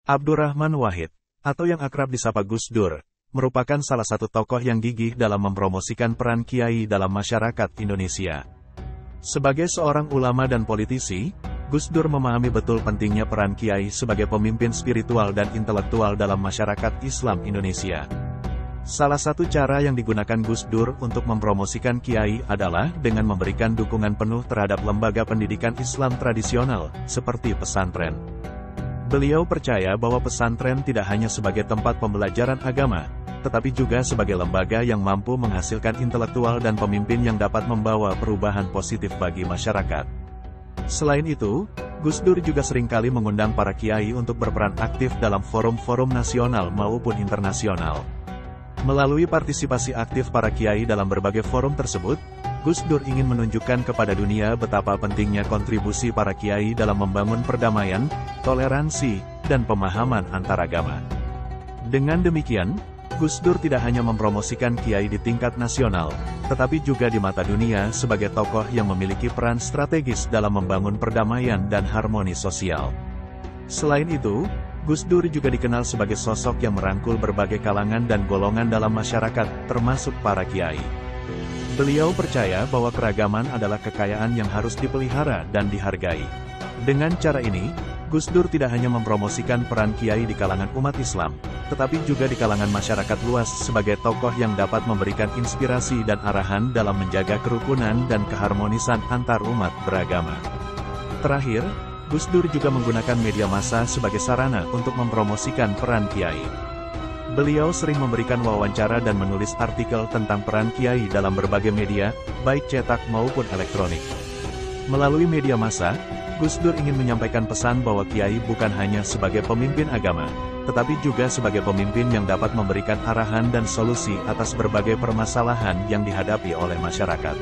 Abdurrahman Wahid, atau yang akrab disapa Gus Dur, merupakan salah satu tokoh yang gigih dalam mempromosikan peran kiai dalam masyarakat Indonesia. Sebagai seorang ulama dan politisi, Gus Dur memahami betul pentingnya peran kiai sebagai pemimpin spiritual dan intelektual dalam masyarakat Islam Indonesia. Salah satu cara yang digunakan Gus Dur untuk mempromosikan kiai adalah dengan memberikan dukungan penuh terhadap lembaga pendidikan Islam tradisional, seperti pesantren. Beliau percaya bahwa pesantren tidak hanya sebagai tempat pembelajaran agama, tetapi juga sebagai lembaga yang mampu menghasilkan intelektual dan pemimpin yang dapat membawa perubahan positif bagi masyarakat. Selain itu, Gus Dur juga seringkali mengundang para kiai untuk berperan aktif dalam forum-forum nasional maupun internasional. Melalui partisipasi aktif para kiai dalam berbagai forum tersebut, Gus Dur ingin menunjukkan kepada dunia betapa pentingnya kontribusi para kiai dalam membangun perdamaian, toleransi, dan pemahaman antaragama. Dengan demikian, Gus Dur tidak hanya mempromosikan kiai di tingkat nasional, tetapi juga di mata dunia sebagai tokoh yang memiliki peran strategis dalam membangun perdamaian dan harmoni sosial. Selain itu, Gus Dur juga dikenal sebagai sosok yang merangkul berbagai kalangan dan golongan dalam masyarakat, termasuk para kiai. Beliau percaya bahwa keragaman adalah kekayaan yang harus dipelihara dan dihargai. Dengan cara ini, Gus Dur tidak hanya mempromosikan peran kiai di kalangan umat Islam, tetapi juga di kalangan masyarakat luas sebagai tokoh yang dapat memberikan inspirasi dan arahan dalam menjaga kerukunan dan keharmonisan antar umat beragama. Terakhir, Gus Dur juga menggunakan media massa sebagai sarana untuk mempromosikan peran kiai. Beliau sering memberikan wawancara dan menulis artikel tentang peran kiai dalam berbagai media, baik cetak maupun elektronik. Melalui media massa, Gus Dur ingin menyampaikan pesan bahwa kiai bukan hanya sebagai pemimpin agama, tetapi juga sebagai pemimpin yang dapat memberikan arahan dan solusi atas berbagai permasalahan yang dihadapi oleh masyarakat.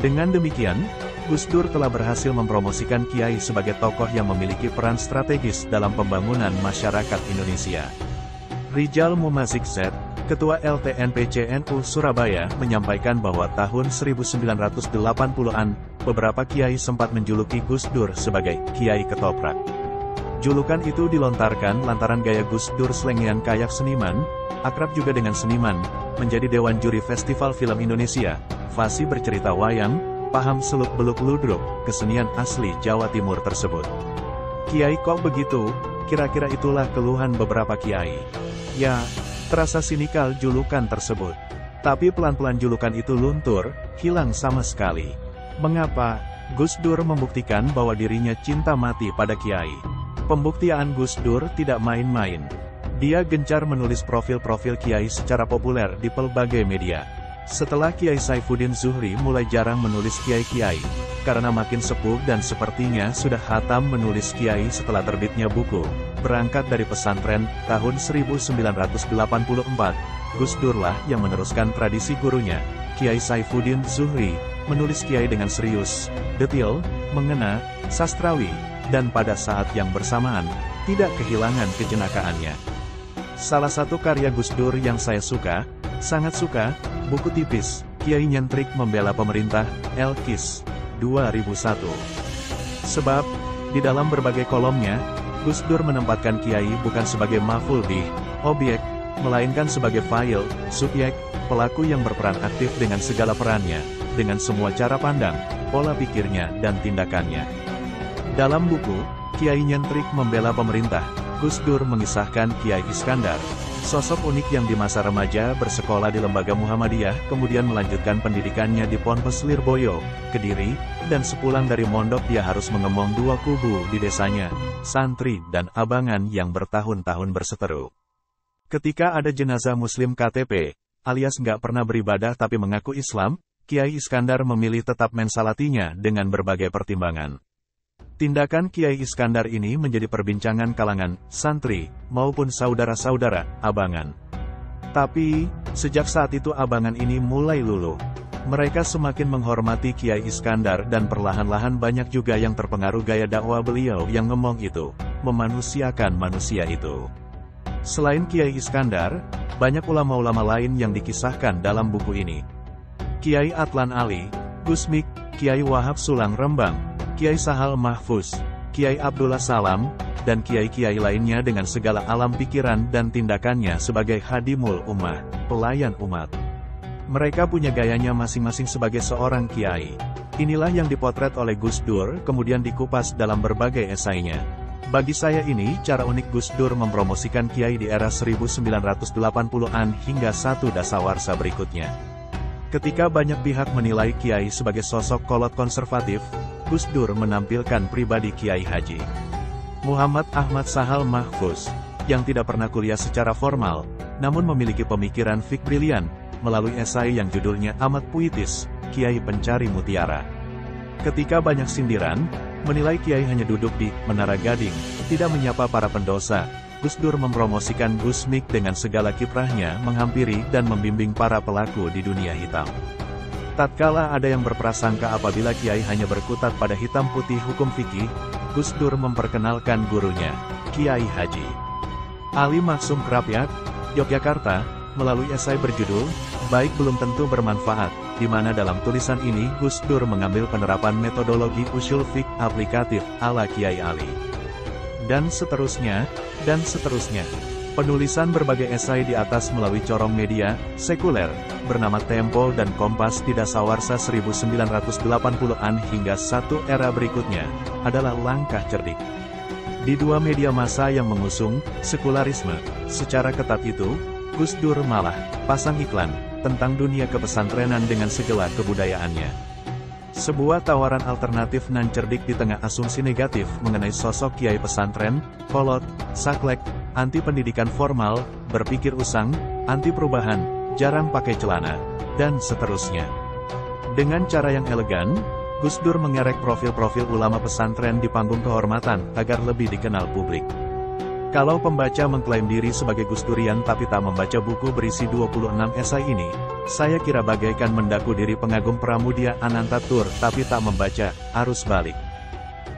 Dengan demikian, Gus Dur telah berhasil mempromosikan kiai sebagai tokoh yang memiliki peran strategis dalam pembangunan masyarakat Indonesia. Rijal Mumazik Z, Ketua LTNPC-NU Surabaya, menyampaikan bahwa tahun 1980-an, beberapa kiai sempat menjuluki Gus Dur sebagai Kiai Ketoprak. Julukan itu dilontarkan lantaran gaya Gus Dur slengian kayak seniman, akrab juga dengan seniman, menjadi Dewan Juri Festival Film Indonesia, fasih bercerita wayang, paham seluk-beluk ludruk, kesenian asli Jawa Timur tersebut. Kiai kok begitu? Kira-kira itulah keluhan beberapa kiai. Ya, terasa sinikal julukan tersebut. Tapi pelan-pelan julukan itu luntur, hilang sama sekali. Mengapa? Gus Dur membuktikan bahwa dirinya cinta mati pada kiai. Pembuktian Gus Dur tidak main-main. Dia gencar menulis profil-profil kiai secara populer di pelbagai media. Setelah Kiai Saifuddin Zuhri mulai jarang menulis kiai-kiai, karena makin sepuh dan sepertinya sudah khatam menulis kiai setelah terbitnya buku Berangkat dari Pesantren, tahun 1984, Gus Durlah yang meneruskan tradisi gurunya, Kiai Saifuddin Zuhri, menulis kiai dengan serius, detil, mengena, sastrawi, dan pada saat yang bersamaan, tidak kehilangan kejenakaannya. Salah satu karya Gus Dur yang saya sangat suka, buku tipis, Kiai Nyentrik Membela Pemerintah, Elkis, 2001. Sebab, di dalam berbagai kolomnya, Gus Dur menempatkan kiai bukan sebagai maf'ul bih, objek, melainkan sebagai fa'il, subjek, pelaku yang berperan aktif dengan segala perannya, dengan semua cara pandang, pola pikirnya dan tindakannya. Dalam buku, Kiai Nyentrik Membela Pemerintah, Gus Dur mengisahkan Kiai Iskandar, sosok unik yang di masa remaja bersekolah di lembaga Muhammadiyah, kemudian melanjutkan pendidikannya di Ponpes Lirboyo, Kediri, dan sepulang dari mondok dia harus mengemong dua kubu di desanya, santri dan abangan yang bertahun-tahun berseteru. Ketika ada jenazah Muslim KTP, alias nggak pernah beribadah tapi mengaku Islam, Kiai Iskandar memilih tetap mensalatinya dengan berbagai pertimbangan. Tindakan Kiai Iskandar ini menjadi perbincangan kalangan santri maupun saudara-saudara abangan. Tapi, sejak saat itu abangan ini mulai luluh. Mereka semakin menghormati Kiai Iskandar dan perlahan-lahan banyak juga yang terpengaruh gaya dakwah beliau yang ngemong itu, memanusiakan manusia itu. Selain Kiai Iskandar, banyak ulama-ulama lain yang dikisahkan dalam buku ini. Kiai Atlan Ali, Gus Mik, Kiai Wahab Sulang Rembang, Kiai Sahal Mahfuz, Kiai Abdullah Salam, dan kiai-kiai lainnya dengan segala alam pikiran dan tindakannya sebagai khadimul ummah, pelayan umat. Mereka punya gayanya masing-masing sebagai seorang kiai. Inilah yang dipotret oleh Gus Dur, kemudian dikupas dalam berbagai esainya. Bagi saya ini, cara unik Gus Dur mempromosikan kiai di era 1980-an hingga satu dasawarsa berikutnya. Ketika banyak pihak menilai kiai sebagai sosok kolot konservatif, Gus Dur menampilkan pribadi Kiai Haji Muhammad Ahmad Sahal Mahfuz, yang tidak pernah kuliah secara formal, namun memiliki pemikiran fik brilian, melalui esai yang judulnya amat puitis, Kiai Pencari Mutiara. Ketika banyak sindiran, menilai kiai hanya duduk di Menara Gading, tidak menyapa para pendosa, Gus Dur mempromosikan Gus Mik dengan segala kiprahnya menghampiri dan membimbing para pelaku di dunia hitam. Tatkala ada yang berprasangka apabila kiai hanya berkutat pada hitam putih hukum fikih, Gus Dur memperkenalkan gurunya, Kiai Haji Ali Maksum Krapyak, Yogyakarta, melalui esai berjudul, Baik Belum Tentu Bermanfaat, di mana dalam tulisan ini Gus Dur mengambil penerapan metodologi usul fik aplikatif ala Kiai Ali. Dan seterusnya, dan seterusnya. Penulisan berbagai esai di atas melalui corong media sekuler, bernama Tempo dan Kompas di dasawarsa 1980-an hingga satu era berikutnya, adalah langkah cerdik. Di dua media massa yang mengusung sekularisme secara ketat itu, Gus Dur malah pasang iklan tentang dunia kepesantrenan dengan segala kebudayaannya. Sebuah tawaran alternatif nan cerdik di tengah asumsi negatif mengenai sosok kiai pesantren, kolot, saklek, anti pendidikan formal, berpikir usang, anti perubahan, jarang pakai celana, dan seterusnya. Dengan cara yang elegan, Gus Dur mengerek profil-profil ulama pesantren di panggung kehormatan agar lebih dikenal publik. Kalau pembaca mengklaim diri sebagai Gus Durian tapi tak membaca buku berisi 26 esai ini, saya kira bagaikan mendaku diri pengagum Pramudia Anantatur tapi tak membaca arus balik.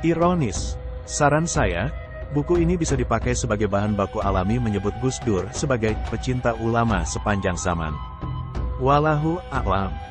Ironis. Saran saya, buku ini bisa dipakai sebagai bahan baku alami menyebut Gus Dur sebagai pecinta ulama sepanjang zaman. Wallahu a'lam.